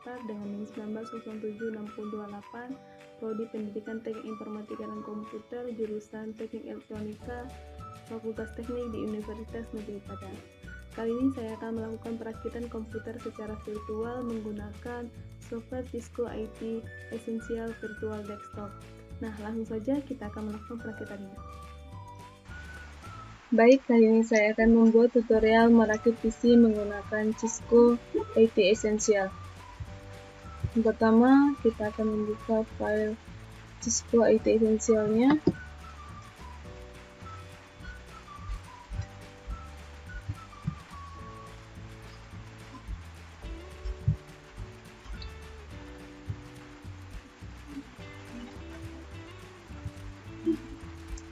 2004 dengan NIM 19076028, Prodi Pendidikan Teknik Informatika dan Komputer, jurusan Teknik Elektronika, Fakultas Teknik di Universitas Negeri Padang. Kali ini saya akan melakukan perakitan komputer secara virtual menggunakan software Cisco IT Essential Virtual Desktop. Nah, langsung saja kita akan melakukan perakitannya. Baik, kali ini saya akan membuat tutorial merakit PC menggunakan Cisco IT Essential. Yang pertama, kita akan membuka file Cisco IT Essential-nya.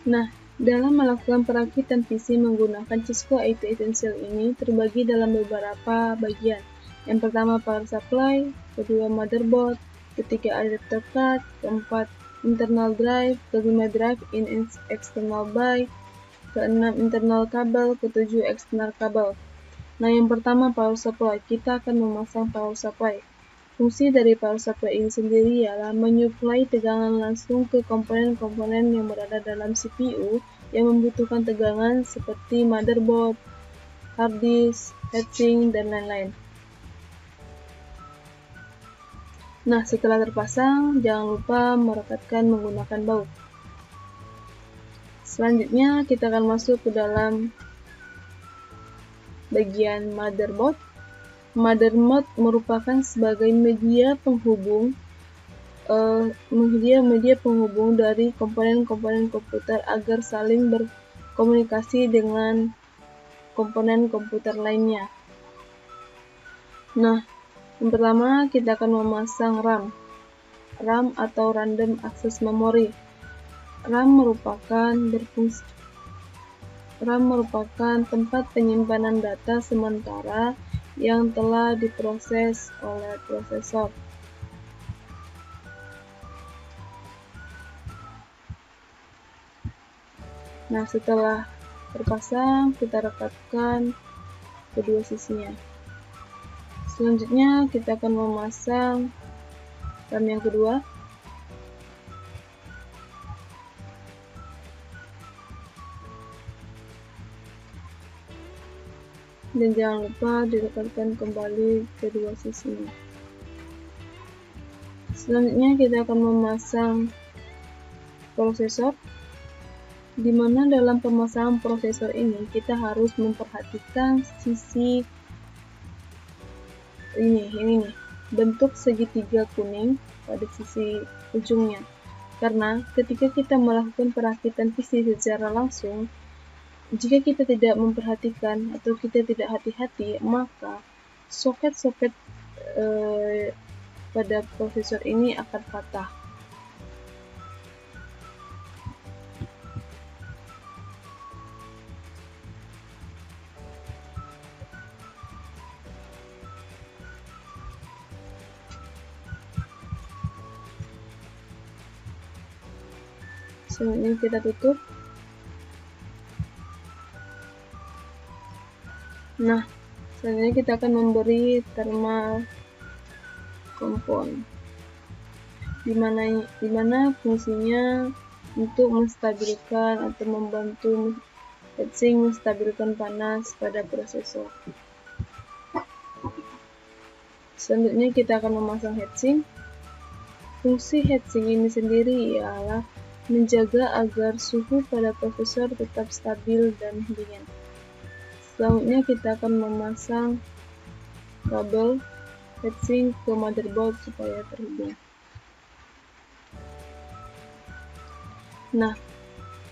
Nah, dalam melakukan perakitan PC menggunakan Cisco IT Essential ini terbagi dalam beberapa bagian. Yang pertama power supply, kedua motherboard, ketiga adapter card, keempat internal drive, kelima drive in external by, keenam internal kabel, ketujuh external kabel. Nah, yang pertama power supply, kita akan memasang power supply. Fungsi dari power supply ini sendiri ialah menyuplai tegangan langsung ke komponen-komponen yang berada dalam CPU yang membutuhkan tegangan seperti motherboard, hard disk, heatsink, dan lain-lain. Nah, setelah terpasang, jangan lupa merekatkan menggunakan baut. Selanjutnya, kita akan masuk ke dalam bagian motherboard. Motherboard merupakan sebagai media penghubung dari komponen-komponen komputer agar saling berkomunikasi dengan komponen komputer lainnya. Nah, yang pertama kita akan memasang RAM atau Random Access Memory. RAM merupakan tempat penyimpanan data sementara yang telah diproses oleh prosesor. Nah, setelah terpasang, kita rekatkan kedua sisinya. Selanjutnya, kita akan memasang RAM yang kedua. Dan jangan lupa direkatkan kembali kedua sisinya. Selanjutnya kita akan memasang prosesor, di mana dalam pemasangan prosesor ini kita harus memperhatikan sisi ini nih, bentuk segitiga kuning pada sisi ujungnya. Karena ketika kita melakukan perakitan PC secara langsung, jika kita tidak memperhatikan atau kita tidak hati-hati, maka soket-soket pada prosesor ini akan patah. Selanjutnya kita tutup. Nah, selanjutnya kita akan memberi thermal compound, di mana fungsinya untuk menstabilkan atau membantu heatsink menstabilkan panas pada prosesor. Selanjutnya kita akan memasang heatsink. Fungsi heatsink ini sendiri ialah menjaga agar suhu pada prosesor tetap stabil dan dingin. Selanjutnya kita akan memasang kabel heatsink ke motherboard supaya terhubung. Nah,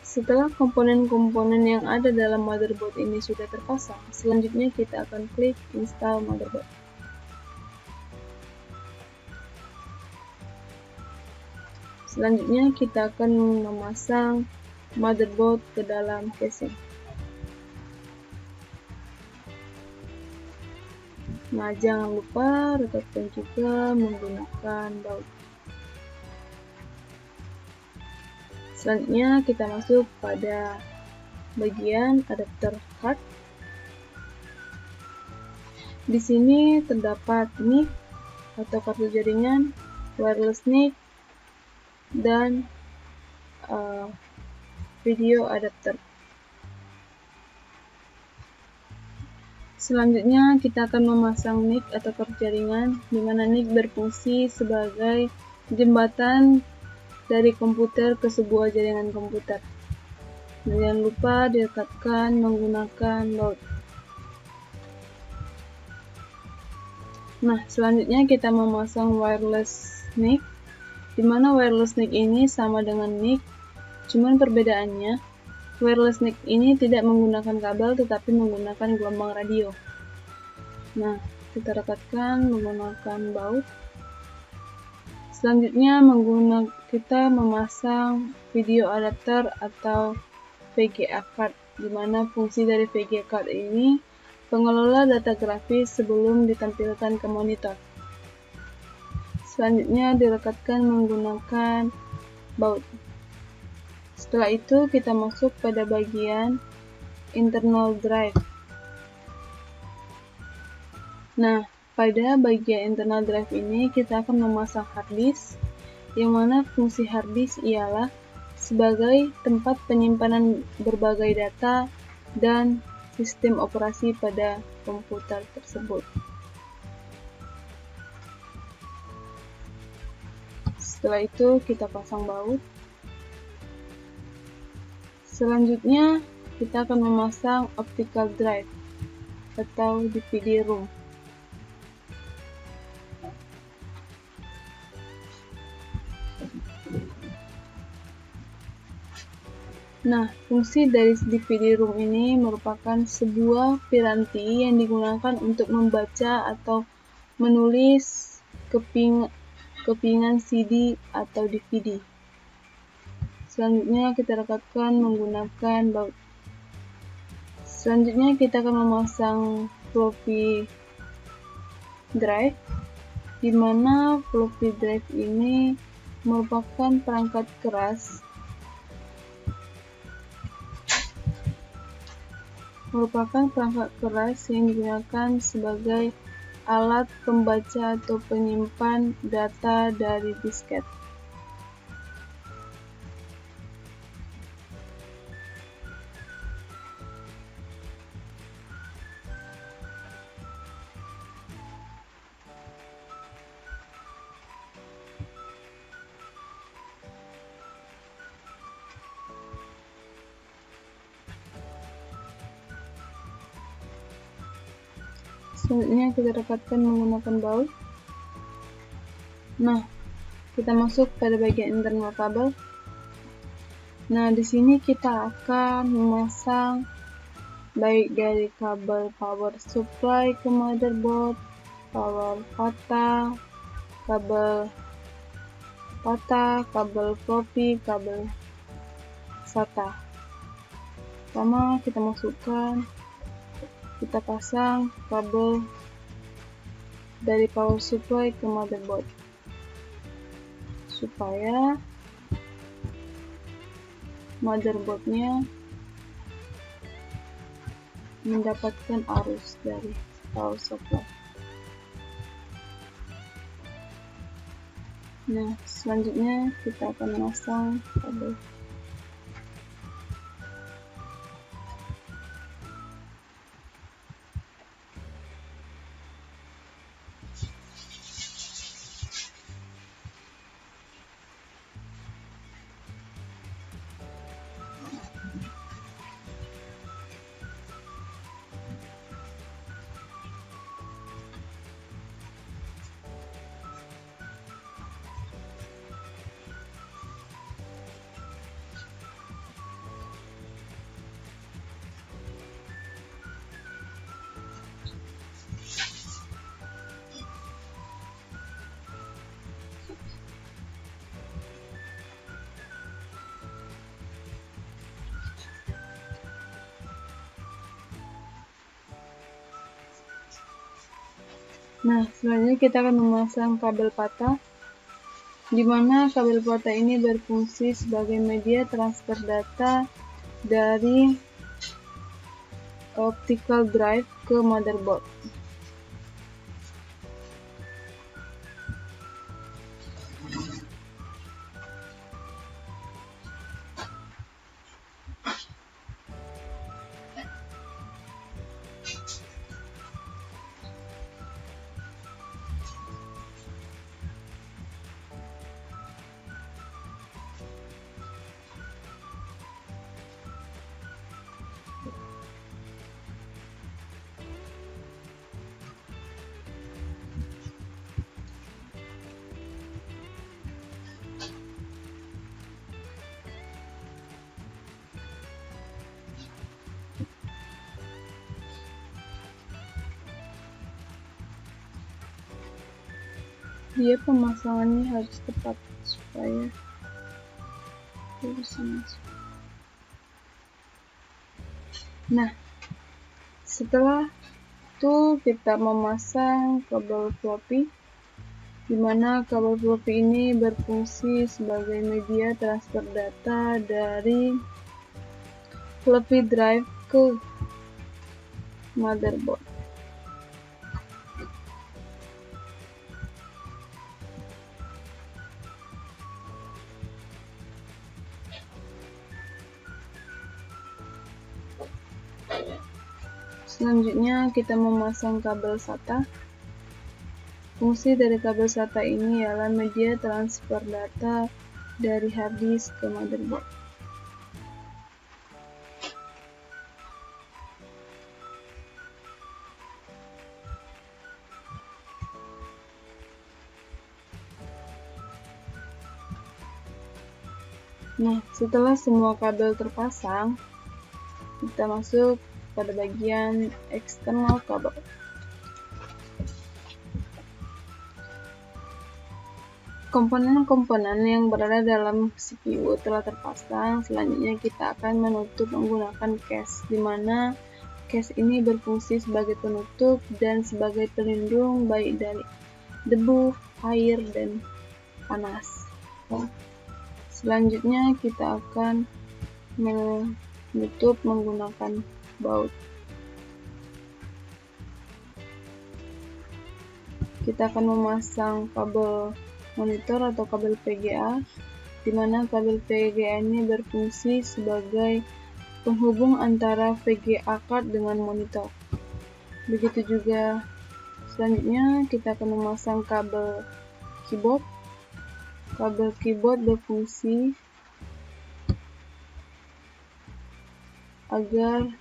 setelah komponen-komponen yang ada dalam motherboard ini sudah terpasang, selanjutnya kita akan klik install motherboard. Selanjutnya kita akan memasang motherboard ke dalam casing. Nah, jangan lupa rekatkan juga menggunakan baut. Selanjutnya kita masuk pada bagian adapter card. Di sini terdapat NIF, atau kartu jaringan, wireless NIC, dan video adapter. Selanjutnya kita akan memasang NIC atau kartu jaringan, di mana NIC berfungsi sebagai jembatan dari komputer ke sebuah jaringan komputer. Jangan lupa direkatkan menggunakan baut. Nah, selanjutnya kita memasang wireless NIC, di mana wireless NIC ini sama dengan NIC, cuman perbedaannya wireless NIC ini tidak menggunakan kabel tetapi menggunakan gelombang radio. Nah, kita rekatkan menggunakan baut. Selanjutnya kita memasang video adapter atau VGA card, di mana fungsi dari VGA card ini pengelola data grafis sebelum ditampilkan ke monitor. Selanjutnya direkatkan menggunakan baut. Setelah itu kita masuk pada bagian internal drive. Nah, pada bagian internal drive ini kita akan memasang hard disk, yang mana fungsi hard disk ialah sebagai tempat penyimpanan berbagai data dan sistem operasi pada komputer tersebut. Setelah itu kita pasang baut. Selanjutnya kita akan memasang optical drive atau DVD room. Nah, fungsi dari DVD room ini merupakan sebuah piranti yang digunakan untuk membaca atau menulis kepingan CD atau DVD. Selanjutnya kita rekatkan menggunakan baut. Selanjutnya kita akan memasang floppy drive, di mana floppy drive ini merupakan perangkat keras yang digunakan sebagai alat pembaca atau penyimpan data dari disket. Selanjutnya kita rekatkan menggunakan baut. Nah, kita masuk pada bagian internal kabel. Nah, di sini kita akan memasang baik dari kabel power supply ke motherboard, kabel floppy, kabel SATA. Pertama kita pasang kabel dari power supply ke motherboard supaya motherboardnya mendapatkan arus dari power supply. Nah, selanjutnya kita akan memasang kabel. Nah, selanjutnya kita akan memasang kabel patah, di mana kabel patah ini berfungsi sebagai media transfer data dari optical drive ke motherboard. dia pemasangannya harus tepat supaya dia bisa masuk. Nah, setelah itu kita memasang kabel floppy, di mana kabel floppy ini berfungsi sebagai media transfer data dari floppy drive ke motherboard. Selanjutnya kita memasang kabel SATA. Fungsi dari kabel SATA ini ialah media transfer data dari hard disk ke motherboard. Nah, setelah semua kabel terpasang, kita masuk pada bagian eksternal kabel. Komponen-komponen yang berada dalam CPU telah terpasang. Selanjutnya kita akan menutup menggunakan case, di mana case ini berfungsi sebagai penutup dan sebagai pelindung baik dari debu, air, dan panas. Selanjutnya kita akan menutup menggunakan baut. Kita akan memasang kabel monitor atau kabel VGA, di mana kabel VGA ini berfungsi sebagai penghubung antara VGA card dengan monitor. Begitu juga selanjutnya kita akan memasang kabel keyboard. Kabel keyboard berfungsi agar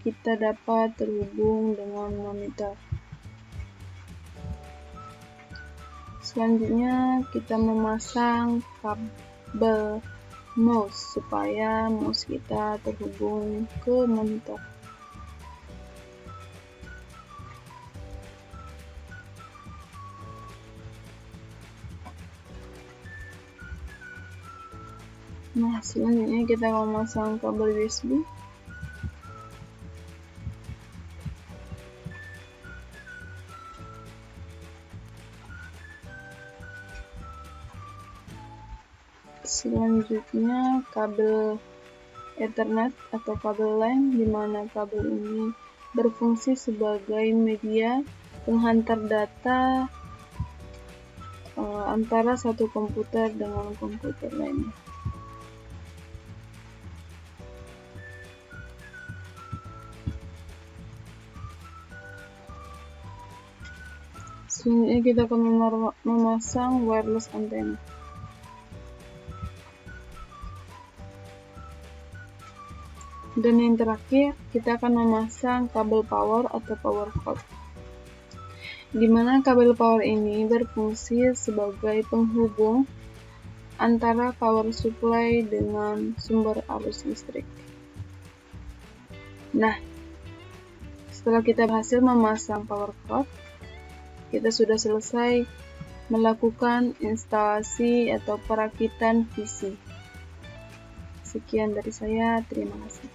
kita dapat terhubung dengan monitor. Selanjutnya kita memasang kabel mouse supaya mouse kita terhubung ke monitor. Nah, selanjutnya kita memasang kabel USB. Selanjutnya kabel Ethernet atau kabel LAN, di mana kabel ini berfungsi sebagai media penghantar data antara satu komputer dengan komputer lainnya. Selanjutnya kita akan memasang wireless antenna. Dan yang terakhir, kita akan memasang kabel power atau power cord, di mana kabel power ini berfungsi sebagai penghubung antara power supply dengan sumber arus listrik. Nah, setelah kita berhasil memasang power cord, kita sudah selesai melakukan instalasi atau perakitan PC. Sekian dari saya, terima kasih.